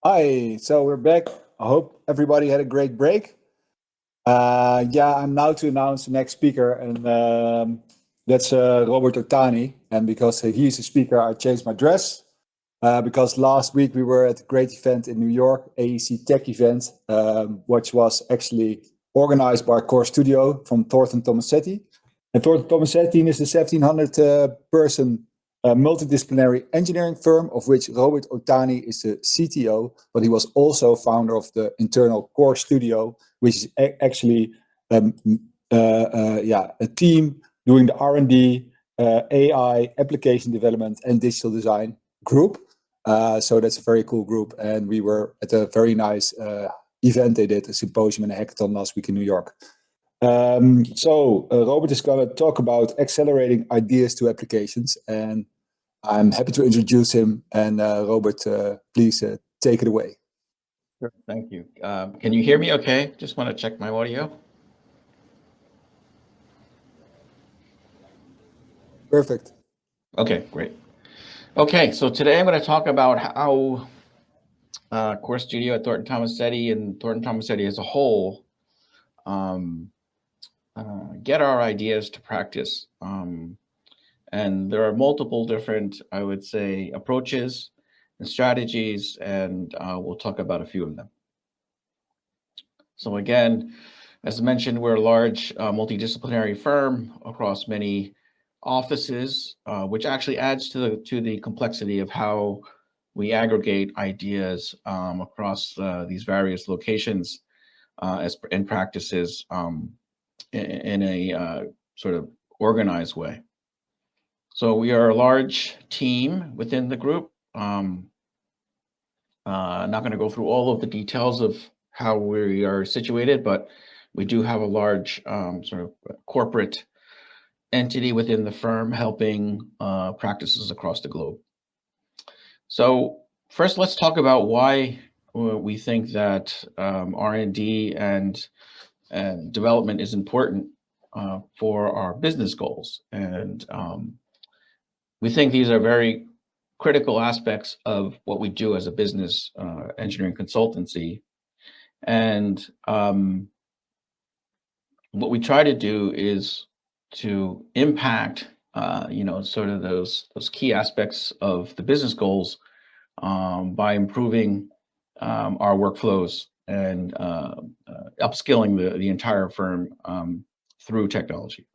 Hi, so we're back. I hope everybody had a great break. Yeah, I'm now to announce the next speaker, and that's Robert Otani. And because he's a speaker, I changed my dress. Because last week we were at a great event in New York, AEC Tech event, which was actually organized by Core Studio from Thornton-Tomasetti. And Thornton-Tomasetti is a 1,700 person multidisciplinary engineering firm, of which Robert Otani is the CTO, but he was also founder of the internal Core Studio, which is actually a team doing the R&D, AI, application development, and digital design group. So that's a very cool group, and we were at a very nice event they did, a symposium and a hackathon last week in New York. Robert is going to talk about accelerating ideas to applications, and I'm happy to introduce him. And Robert, please take it away. Sure, thank you. Can you hear me okay? Just want to check my audio. Perfect. Okay, great. Okay, so today I'm going to talk about how Core Studio at Thornton-Tomasetti and Thornton-Tomasetti as a whole get our ideas to practice. And there are multiple different, I would say, approaches and strategies, and we'll talk about a few of them. So again, as mentioned, we're a large multidisciplinary firm across many offices, which actually adds to the complexity of how we aggregate ideas across these various locations and practices in a sort of organized way. So we are a large team within the group. Not going to go through all of the details of how we are situated, but we do have a large sort of corporate entity within the firm helping practices across the globe. So first, let's talk about why we think that R&D and development is important for our business goals. And we think these are very critical aspects of what we do as a business engineering consultancy. And what we try to do is to impact, sort of those key aspects of the business goals by improving our workflows and upskilling the entire firm through technology.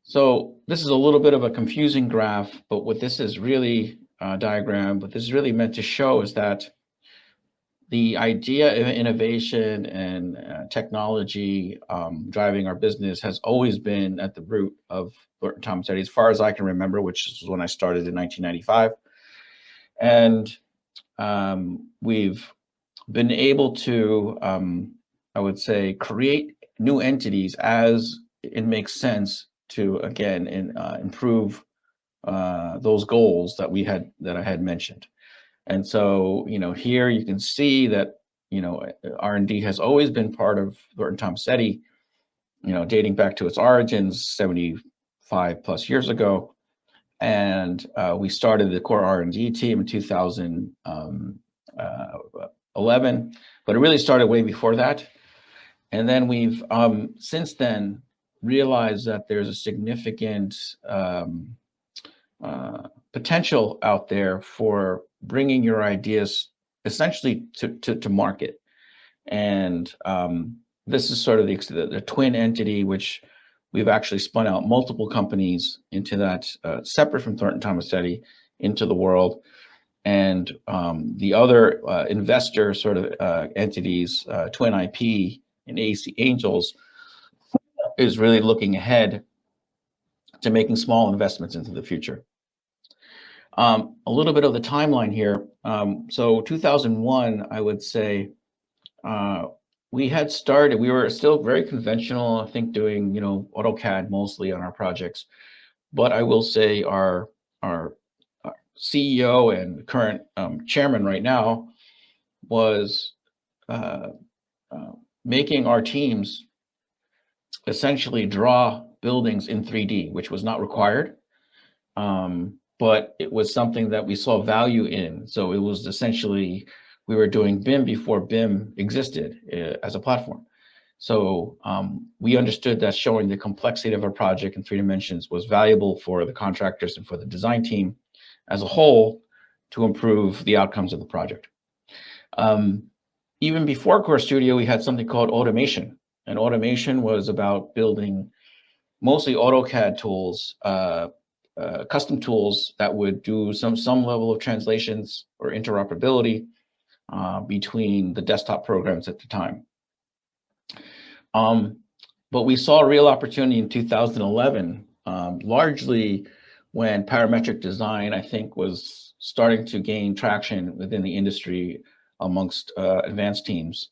So this is a little bit of a confusing graph, but what this is really diagram, what this is really meant to show is that the idea of innovation and technology driving our business has always been at the root of Thornton-Tomasetti, as far as I can remember, which is when I started in 1995. And we've been able to, I would say, create new entities as it makes sense to, again, improve those goals that I had mentioned. And so, here you can see that, R&D has always been part of Thornton-Tomasetti, dating back to its origins 75 plus years ago. And we started the core R&D team in 2011, but it really started way before that. And then we've since then realized that there's a significant potential out there for bringing your ideas essentially to market. And this is sort of the twin entity, which we've actually spun out multiple companies into that, separate from Thornton-Tomasetti, into the world. And the other investor sort of entities, Twin IP and AEC Angels, is really looking ahead to making small investments into the future. A little bit of the timeline here. So 2001, I would say, we had started, we were still very conventional, I think, doing, AutoCAD mostly on our projects. But I will say our CEO and current chairman right now was making our teams essentially draw buildings in 3D, which was not required. But it was something that we saw value in. So it was essentially, we were doing BIM before BIM existed as a platform. So we understood that showing the complexity of a project in 3 dimensions was valuable for the contractors and for the design team as a whole to improve the outcomes of the project. Even before Core Studio, we had something called automation. And automation was about building mostly AutoCAD tools, custom tools that would do some level of translations or interoperability between the desktop programs at the time. But we saw a real opportunity in 2011, largely when parametric design, I think, was starting to gain traction within the industry amongst advanced teams.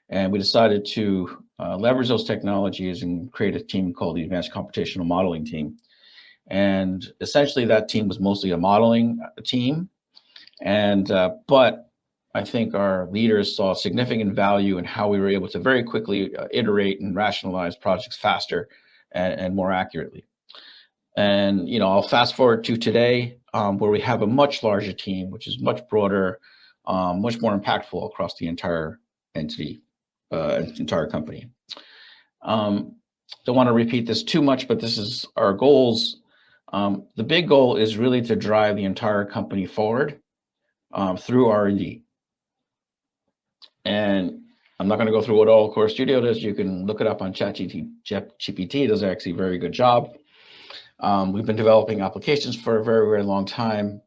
And we decided to leverage those technologies and create a team called the Advanced Computational Modeling Team. And essentially that team was mostly a modeling team. And but I think our leaders saw significant value in how we were able to very quickly iterate and rationalize projects faster and more accurately. And I'll fast forward to today, where we have a much larger team, which is much broader, much more impactful across the entire entity, entire company. Don't want to repeat this too much, but this is our goals. The big goal is really to drive the entire company forward through R&D. And I'm not going to go through what all Core Studio does. You can look it up on ChatGPT. It does actually a very good job. We've been developing applications for a very, very long time.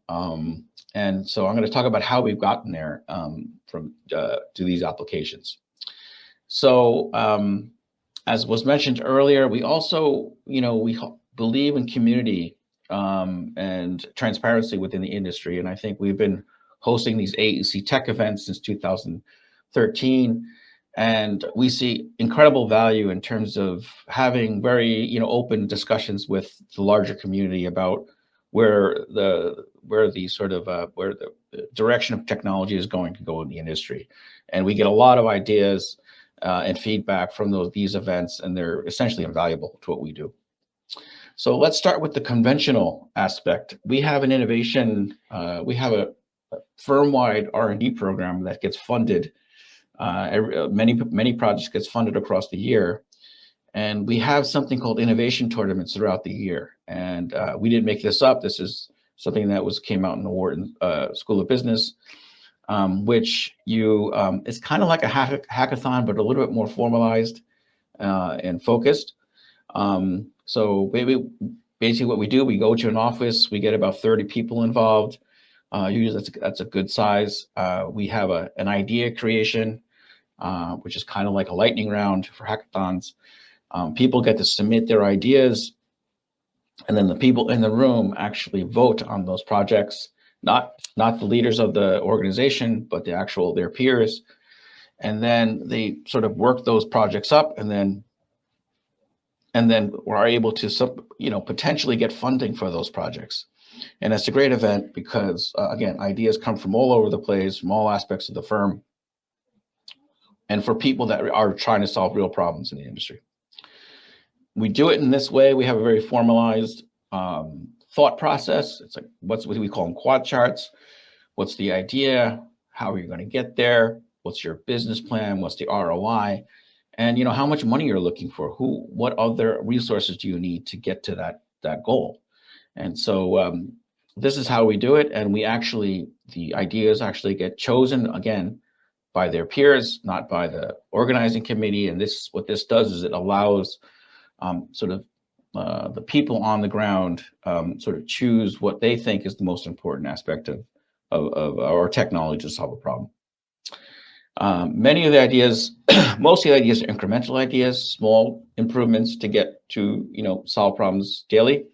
And so I'm going to talk about how we've gotten there to these applications. So as was mentioned earlier, we also, we believe in community and transparency within the industry. And I think we've been hosting these AEC tech events since 2013. And we see incredible value in terms of having very, open discussions with the larger community about where the direction of technology is going to go in the industry. And we get a lot of ideas and feedback from these events, and they're essentially invaluable to what we do. So let's start with the conventional aspect. We have an innovation, we have a firm-wide R&D program that gets funded. Many projects gets funded across the year. And we have something called innovation tournaments throughout the year. And we didn't make this up. This is something that came out in the Wharton School of Business, which it's kind of like a hackathon, but a little bit more formalized and focused. So basically what we do, we go to an office, we get about 30 people involved. Usually that's a good size. We have an idea creation, which is kind of like a lightning round for hackathons. People get to submit their ideas, and then the people in the room actually vote on those projects, not the leaders of the organization, but their peers. And then they sort of work those projects up, and then we're able to potentially get funding for those projects. And it's a great event because, again, ideas come from all over the place, from all aspects of the firm, and for people that are trying to solve real problems in the industry. We do it in this way. We have a very formalized thought process. It's like what we call them quad charts. What's the idea? How are you going to get there? What's your business plan? What's the ROI? And how much money you're looking for? What other resources do you need to get to that goal? And so this is how we do it. And the ideas actually get chosen again by their peers, not by the organizing committee. And what this does is it allows the people on the ground sort of choose what they think is the most important aspect of our technology to solve a problem. Many of the ideas, most of the ideas are incremental ideas, small improvements to get to solve problems daily.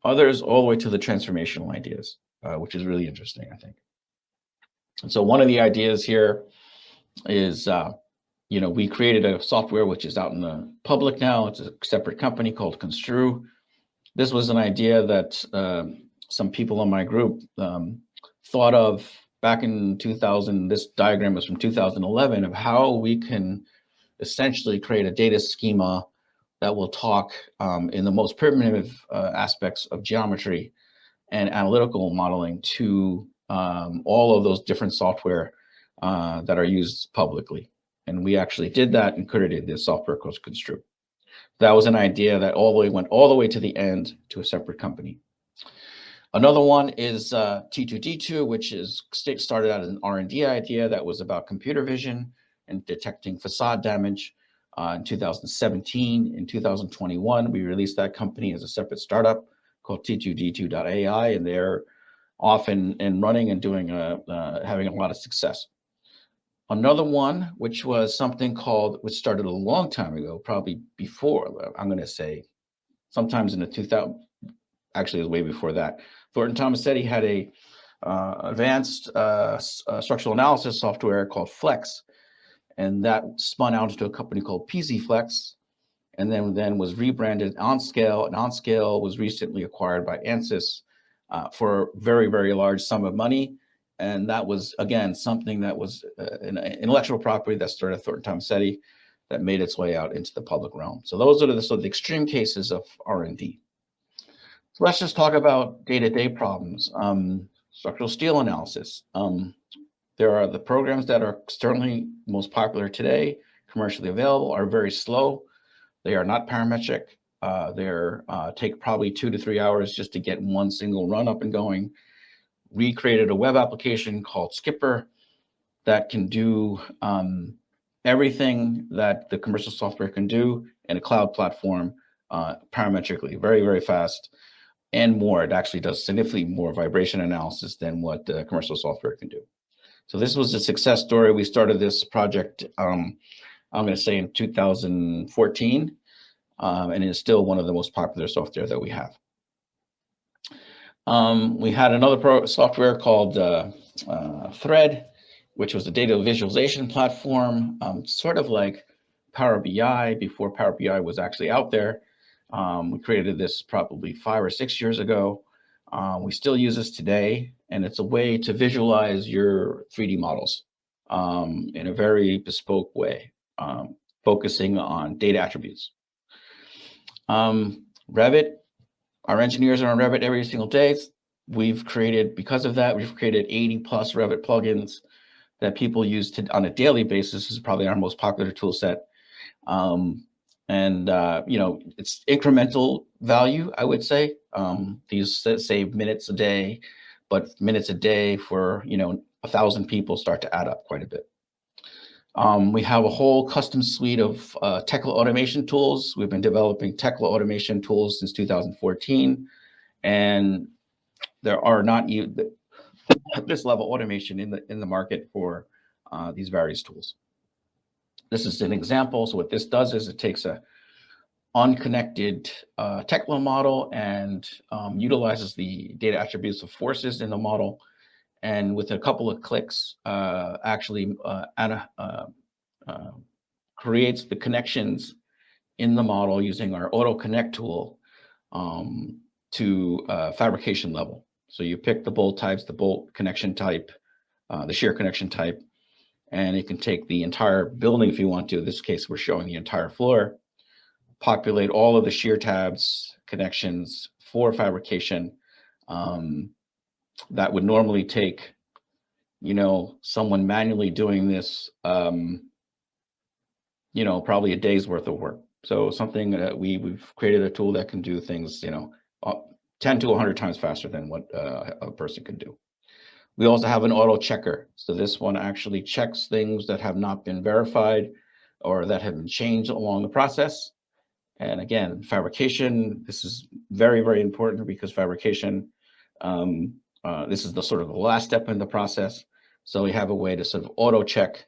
Others all the way to the transformational ideas, which is really interesting, I think. And so one of the ideas here is, we created a software which is out in the public now. It's a separate company called Construe. This was an idea that some people in my group thought of back in 2000. This diagram was from 2011 of how we can essentially create a data schema that will talk in the most primitive aspects of geometry and analytical modeling to all of those different software that are used publicly. And we actually did that and created this software called Construe. That was an idea that went all the way to the end to a separate company. Another one is T2D2, which is started out as an R&D idea that was about computer vision and detecting facade damage. In 2017, in 2021, we released that company as a separate startup called T2D2.ai, and they're off and running and doing having a lot of success. Another one, which was something called, which started a long time ago, probably before, I'm going to say, sometimes in the 2000, actually it was way before that. Thornton-Tomasetti had a advanced structural analysis software called Flex, and that spun out into a company called PZ Flex, and then was rebranded OnScale, and OnScale was recently acquired by Ansys for a very, very large sum of money. And that was, again, something that was an intellectual property that started at Thornton-Tomasetti that made its way out into the public realm. So those are the sort of the extreme cases of R&D. So let's just talk about day-to-day problems. Structural steel analysis. There are the programs that are externally most popular today, commercially available, are very slow. They are not parametric. They're take probably 2 to 3 hours just to get one single run up and going. We created a web application called Skipper that can do everything that the commercial software can do in a cloud platform parametrically, very, very fast, and more. It actually does significantly more vibration analysis than what the commercial software can do. So this was a success story. We started this project, I'm going to say in 2014, and it's still one of the most popular software that we have. We had another software called Thread, which was a data visualization platform, sort of like Power BI before Power BI was actually out there. We created this probably 5 or 6 years ago. We still use this today, and it's a way to visualize your 3D models in a very bespoke way, focusing on data attributes. Revit, our engineers are on Revit every single day. We've created, because of that, we've created 80 plus Revit plugins that people use on a daily basis. This is probably our most popular tool set. You know, it's incremental value, I would say. These save minutes a day, but minutes a day for, you know, 1,000 people start to add up quite a bit. We have a whole custom suite of Tekla automation tools. We've been developing Tekla automation tools since 2014, and there are not this level automation in the market for these various tools. This is an example. So what this does is it takes a unconnected Tekla model and utilizes the data attributes of forces in the model, and with a couple of clicks, actually creates the connections in the model using our auto connect tool to fabrication level. So you pick the bolt types, the bolt connection type, the shear connection type, and it can take the entire building if you want to. In this case, we're showing the entire floor, populate all of the shear tabs, connections for fabrication. That would normally take, you know, someone manually doing this, you know, probably a day's worth of work. So something that we've created a tool that can do things, you know, 10 to 100 times faster than what a person can do. We also have an auto checker. So this one actually checks things that have not been verified or that have been changed along the process. And again, fabrication, this is very, very important because fabrication, this is the sort of the last step in the process. So we have a way to sort of auto check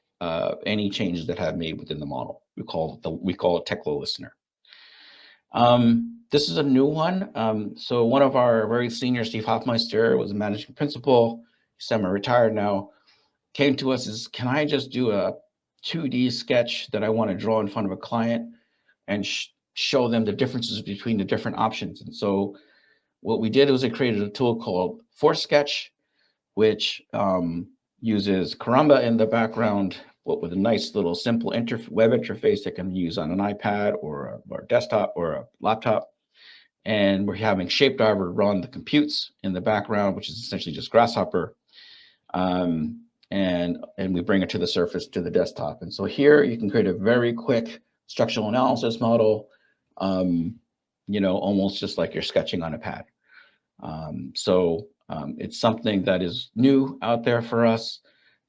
any changes that have made within the model. We call it Tekla Listener. This is a new one. So one of our very senior, Steve Hoffmeister, was a managing principal, semi-retired now, came to us as, can I just do a 2D sketch that I want to draw in front of a client and show them the differences between the different options? And so what we did was we created a tool called Force Sketch, which uses Caramba in the background, with a nice little simple web interface that can use on an iPad or a desktop or a laptop. And we're having ShapeDiver run the computes in the background, which is essentially just Grasshopper. and we bring it to the surface, to the desktop. And so here you can create a very quick structural analysis model, almost just like you're sketching on a pad. It's something that is new out there for us,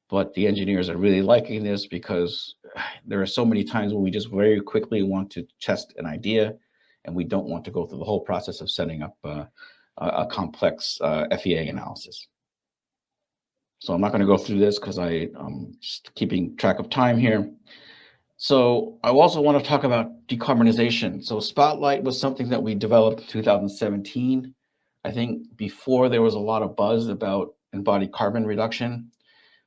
but the engineers are really liking this because there are so many times when we just very quickly want to test an idea, and we don't want to go through the whole process of setting up a complex FEA analysis. So I'm not going to go through this because I'm just keeping track of time here. So I also want to talk about decarbonization. So Spotlight was something that we developed in 2017. I think before there was a lot of buzz about embodied carbon reduction.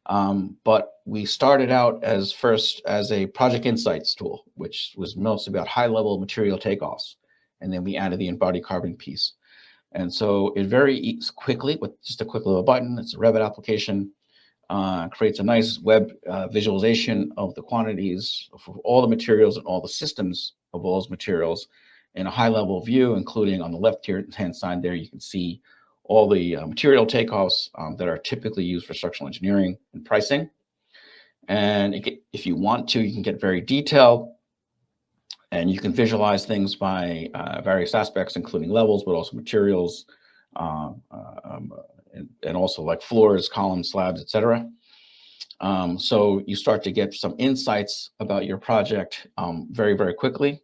But we started out first as a project insights tool, which was mostly about high-level material takeoffs. And then we added the embodied carbon piece. And so it very quickly, with just a quick little button, it's a Revit application, creates a nice web visualization of the quantities for all the materials and all the systems of all those materials in a high-level view, including on the left-hand side there, you can see all the material takeoffs that are typically used for structural engineering and pricing. And if you want to, you can get very detailed, and you can visualize things by various aspects, including levels, but also materials, and also like floors, columns, slabs, etc. So you start to get some insights about your project very, very quickly.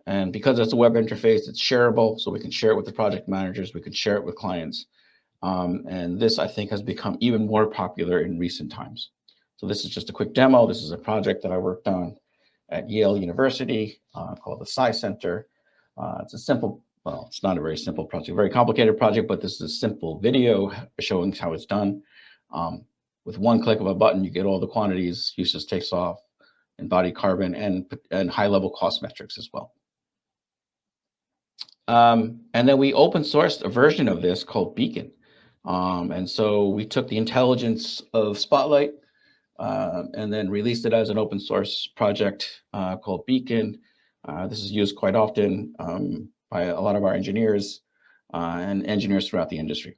And because it's a web interface, it's shareable, so we can share it with the project managers, we can share it with clients. And this, I think, has become even more popular in recent times. So this is just a quick demo. This is a project that I worked on at Yale University called the Sci Center. It's a simple, well, it's not a very simple project, a very complicated project, but this is a simple video showing how it's done. With one click of a button, you get all the quantities, uses, takes off, embodied carbon, and high-level cost metrics as well. And then we open sourced a version of this called Beacon. And so we took the intelligence of Spotlight and then released it as an open source project called Beacon. This is used quite often by a lot of our engineers and engineers throughout the industry.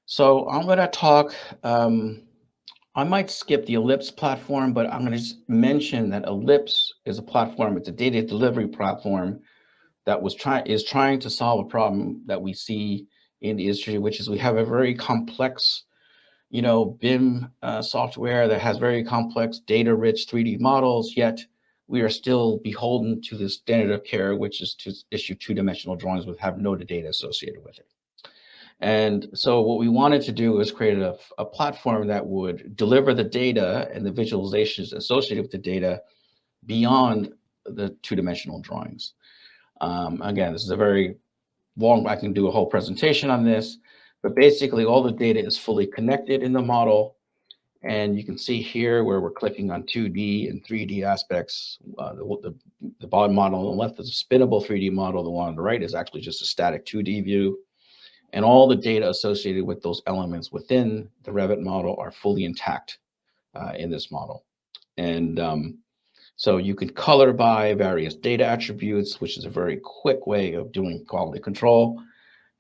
So I'm going to talk, I might skip the Ellipse platform, but I'm going to just mention that Ellipse is a platform, it's a data delivery platform that is trying to solve a problem that we see in the industry, which is we have a very complex, BIM software that has very complex data-rich 3D models, yet we are still beholden to the standard of care, which is to issue two-dimensional drawings with have no data associated with it. And so what we wanted to do is create a platform that would deliver the data and the visualizations associated with the data beyond the two-dimensional drawings. Again, this is a very long, I can do a whole presentation on this, but basically all the data is fully connected in the model. And you can see here where we're clicking on 2D and 3D aspects. The bottom model on the left is a spinnable 3D model. The one on the right is actually just a static 2D view. And all the data associated with those elements within the Revit model are fully intact in this model. And so you can color by various data attributes, which is a very quick way of doing quality control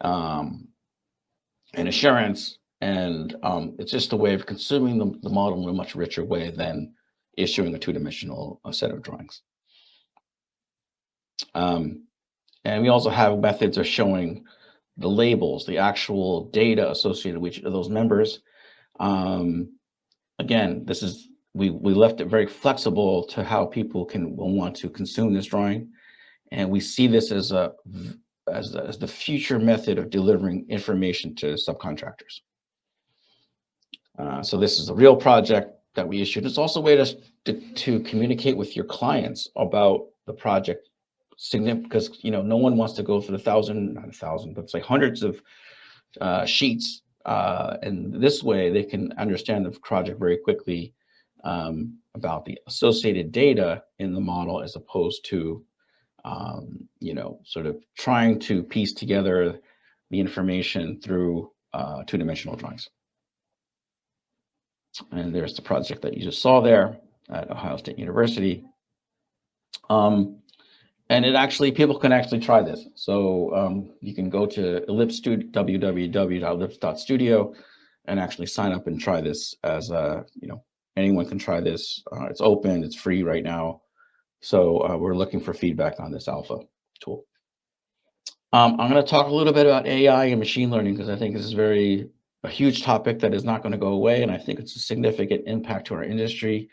and assurance. And it's just a way of consuming the model in a much richer way than issuing a two-dimensional set of drawings. And we also have methods of showing the labels, the actual data associated with each of those members. Again, this is we left it very flexible to how people will want to consume this drawing, and we see this as the future method of delivering information to subcontractors. So this is a real project that we issued. It's also a way to communicate with your clients about the project, because no one wants to go through not 1,000, but it's like hundreds of sheets. And this way they can understand the project very quickly about the associated data in the model, as opposed to, sort of trying to piece together the information through two-dimensional drawings. And there's the project that you just saw there at Ohio State University. And people can actually try this. So you can go to Ellipse www.ellipse.studio, and actually sign up and try this as anyone can try this. It's open, it's free right now. So we're looking for feedback on this alpha tool. I'm going to talk a little bit about AI and machine learning because I think this is a huge topic that is not going to go away, and I think it's a significant impact to our industry.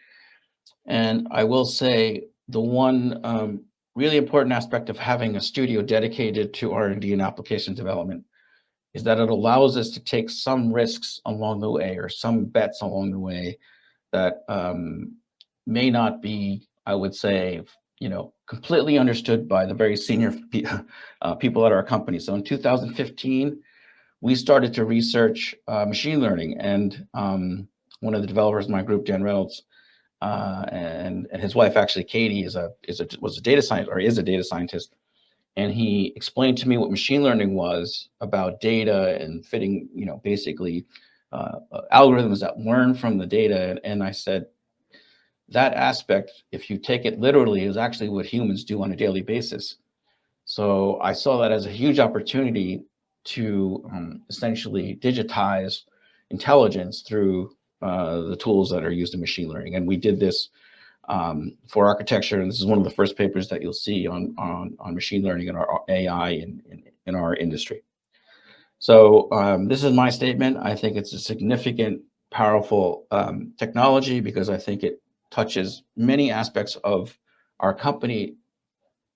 And I will say the one really important aspect of having a studio dedicated to R&D and application development is that it allows us to take some risks along the way or some bets along the way that may not be, I would say, completely understood by the very senior people at our company. So in 2015, we started to research machine learning, and one of the developers in my group, Dan Reynolds, and his wife, actually, Katie, was a data scientist, or is a data scientist, and he explained to me what machine learning was about data and fitting, basically algorithms that learn from the data. And I said, that aspect, if you take it literally, is actually what humans do on a daily basis. So I saw that as a huge opportunity to essentially digitize intelligence through the tools that are used in machine learning. And we did this for architecture, and this is one of the first papers that you'll see on machine learning and our AI in our industry. So this is my statement. I think it's a significant, powerful technology because I think it touches many aspects of our company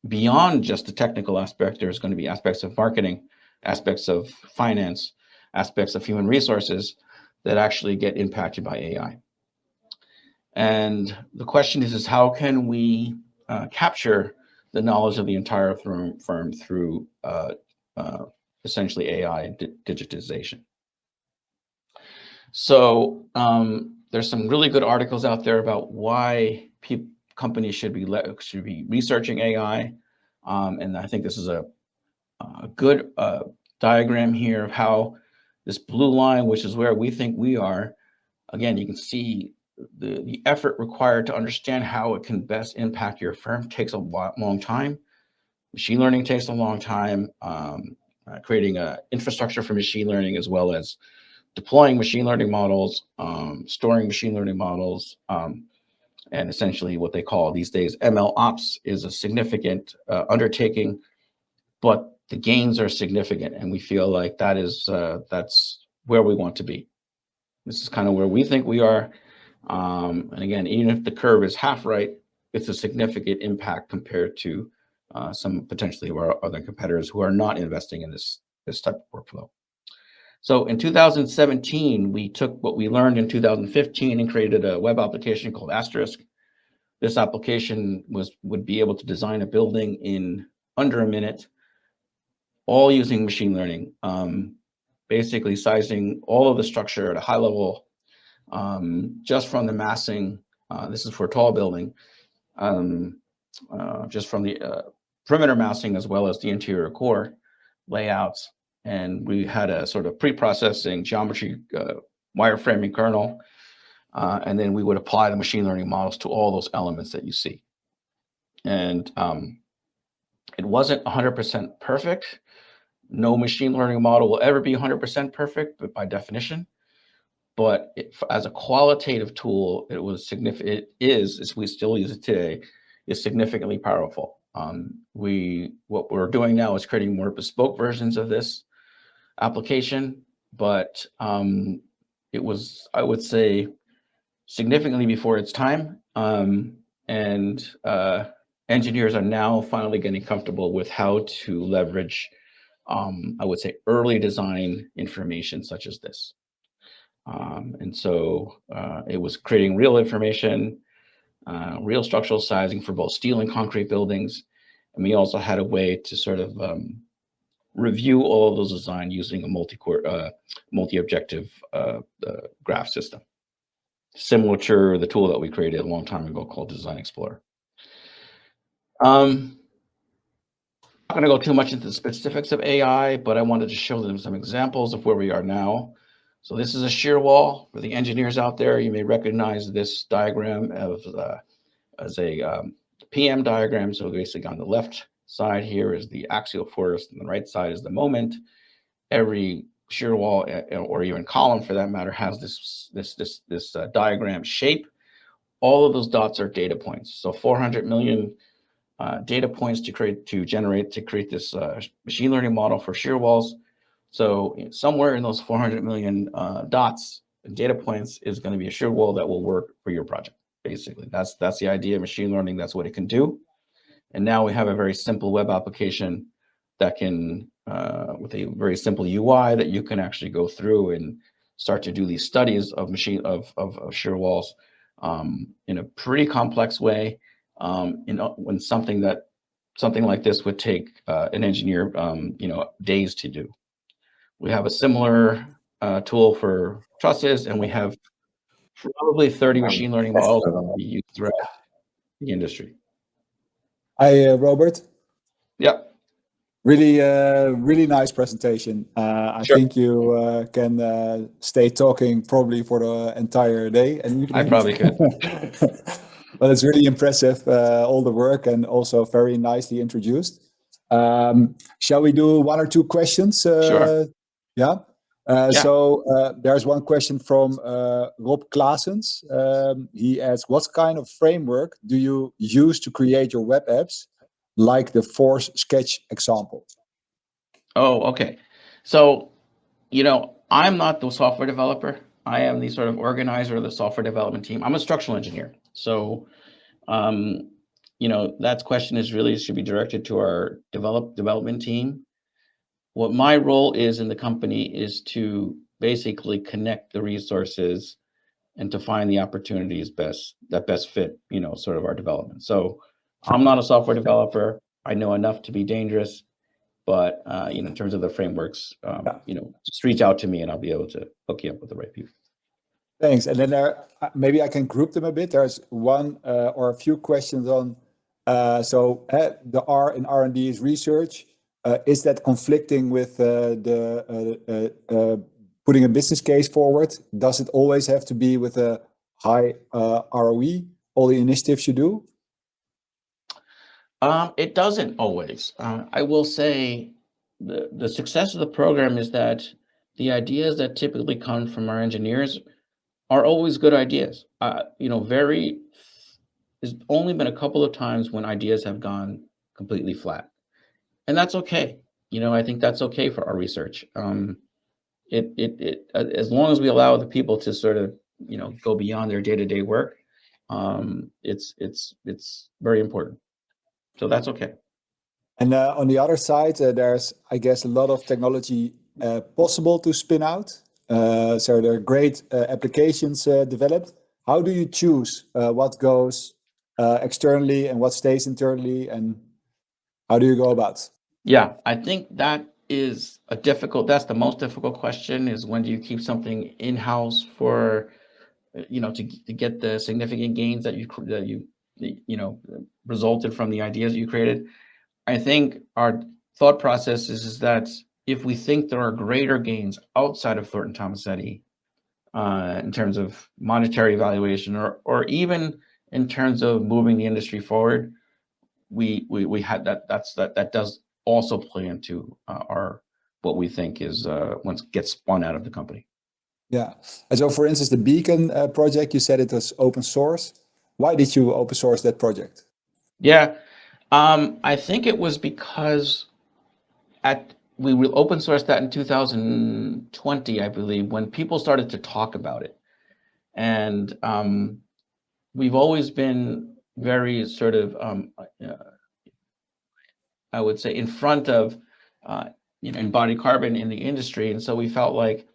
beyond just the technical aspect. There's going to be aspects of marketing, aspects of finance, aspects of human resources that actually get impacted by AI. And the question is how can we capture the knowledge of the entire firm through essentially AI and digitization? So there's some really good articles out there about why companies should be researching AI, and I think this is a good diagram here of how this blue line, which is where we think we are. Again, you can see the effort required to understand how it can best impact your firm takes a long time. Machine learning takes a long time. Creating an infrastructure for machine learning, as well as deploying machine learning models, storing machine learning models, and essentially what they call these days ML ops is a significant undertaking, but the gains are significant, and we feel like that's where we want to be. This is kind of where we think we are. And again, even if the curve is half right, it's a significant impact compared to some potentially of our other competitors who are not investing in this type of workflow. So in 2017, we took what we learned in 2015 and created a web application called Asterisk. This application would be able to design a building in under a minute, all using machine learning, basically sizing all of the structure at a high level, just from the massing. This is for a tall building, just from the perimeter massing as well as the interior core layouts. And we had a sort of pre-processing geometry wireframing kernel, and then we would apply the machine learning models to all those elements that you see. And it wasn't 100% perfect. No machine learning model will ever be 100% perfect, but by definition. But as a qualitative tool, it was significant. It is, as we still use it today, is significantly powerful. What we're doing now is creating more bespoke versions of this application, but it was, I would say, significantly before its time. And engineers are now finally getting comfortable with how to leverage, I would say, early design information such as this. And so it was creating real information, real structural sizing for both steel and concrete buildings. And we also had a way to sort of review all of those designs using a multi-objective graph system, similar to the tool that we created a long time ago called Design Explorer. I'm not going to go too much into the specifics of AI, but I wanted to show them some examples of where we are now. So this is a shear wall. For the engineers out there, you may recognize this diagram as a PM diagram. So basically on the left side here is the axial force, and the right side is the moment. Every shear wall, or even column for that matter, has this diagram shape. All of those dots are data points. So 400 million data points to create this machine learning model for shear walls. So somewhere in those 400 million dots and data points is going to be a shear wall that will work for your project. Basically, that's the idea of machine learning. That's what it can do. And now we have a very simple web application that can, with a very simple UI, that you can actually go through and start to do these studies of shear walls in a pretty complex way. When something like this would take an engineer, days to do. We have a similar tool for trusses, and we have probably 30 machine learning models that will be used throughout the industry. Hi, Robert. Yep. Really nice presentation. I Sure. think you can stay talking probably for the entire day and evening. I probably could. But it's really impressive, all the work, and also very nicely introduced. Shall we do one or two questions? Sure. Yeah. Yeah. So there's one question from Rob Klaasens. He asks, what kind of framework do you use to create your web apps, like the Force Sketch example? Oh, okay. So, I'm not the software developer. I am the sort of organizer of the software development team. I'm a structural engineer. So, that question should be directed to our development team. What my role is in the company is to basically connect the resources and to find the opportunities that best fit, sort of our development. So I'm not a software developer. I know enough to be dangerous, but in terms of the frameworks, just reach out to me and I'll be able to hook you up with the right people. Thanks. And then maybe I can group them a bit. There's one or a few questions on, the R in R&D is research. Is that conflicting with putting a business case forward? Does it always have to be with a high ROE, all the initiatives you do? It doesn't always. I will say the success of the program is that the ideas that typically come from our engineers are always good ideas. There's only been a couple of times when ideas have gone completely flat, and that's okay. I think that's okay for our research. As long as we allow the people to sort of go beyond their day-to-day work, it's very important. So that's okay. And on the other side, there's, I guess, a lot of technology possible to spin out. So there are great applications developed. How do you choose what goes externally and what stays internally, and how do you go about? Yeah, I think that's the most difficult question, is when do you keep something in-house for, to get the significant gains that resulted from the ideas you created. I think our thought process is that if we think there are greater gains outside of Thornton-Tomasetti, in terms of monetary valuation, or even in terms of moving the industry forward, we had that does also play into our what we think is once gets spun out of the company. Yeah. And so, for instance, the Beacon project, you said it was open source. Why did you open source that project? Yeah, I think it was because we open sourced that in 2020, I believe, when people started to talk about it, and we've always been very sort of I would say in front of embodied carbon in the industry, and so we felt like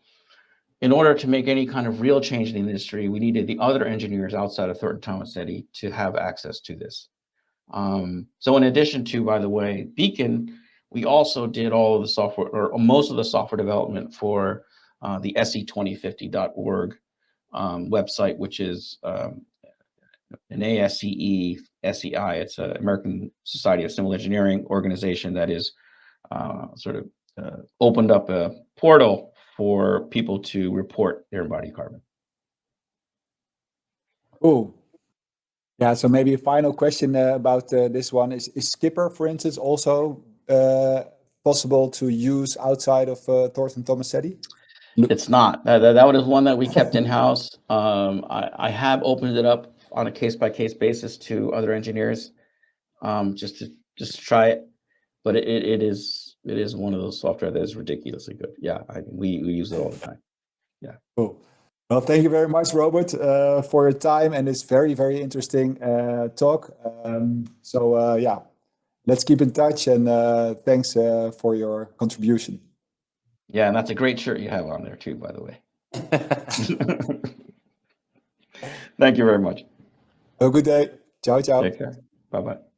in order to make any kind of real change in the industry, we needed the other engineers outside of Thornton-Tomasetti to have access to this. So in addition to, by the way, Beacon, we also did all of the software, or most of the software development for the SE2050.org website, which is an ASCE SEI. It's an American Society of Civil Engineering organization that is sort of opened up a portal for people to report their embodied carbon. Oh, yeah. So maybe a final question about this one is Skipper, for instance, also possible to use outside of Thornton-Tomasetti? It's not. That was one that we kept in-house. I have opened it up on a case-by-case basis to other engineers, just to try it. But it is one of those software that is ridiculously good. Yeah, we use it all the time. Yeah. Cool. Well, thank you very much, Robert, for your time and this very, very interesting talk. Yeah, let's keep in touch, and thanks for your contribution. Yeah, and that's a great shirt you have on there too, by the way. Thank you very much. Have a good day. Ciao, ciao. Take care. Bye-bye.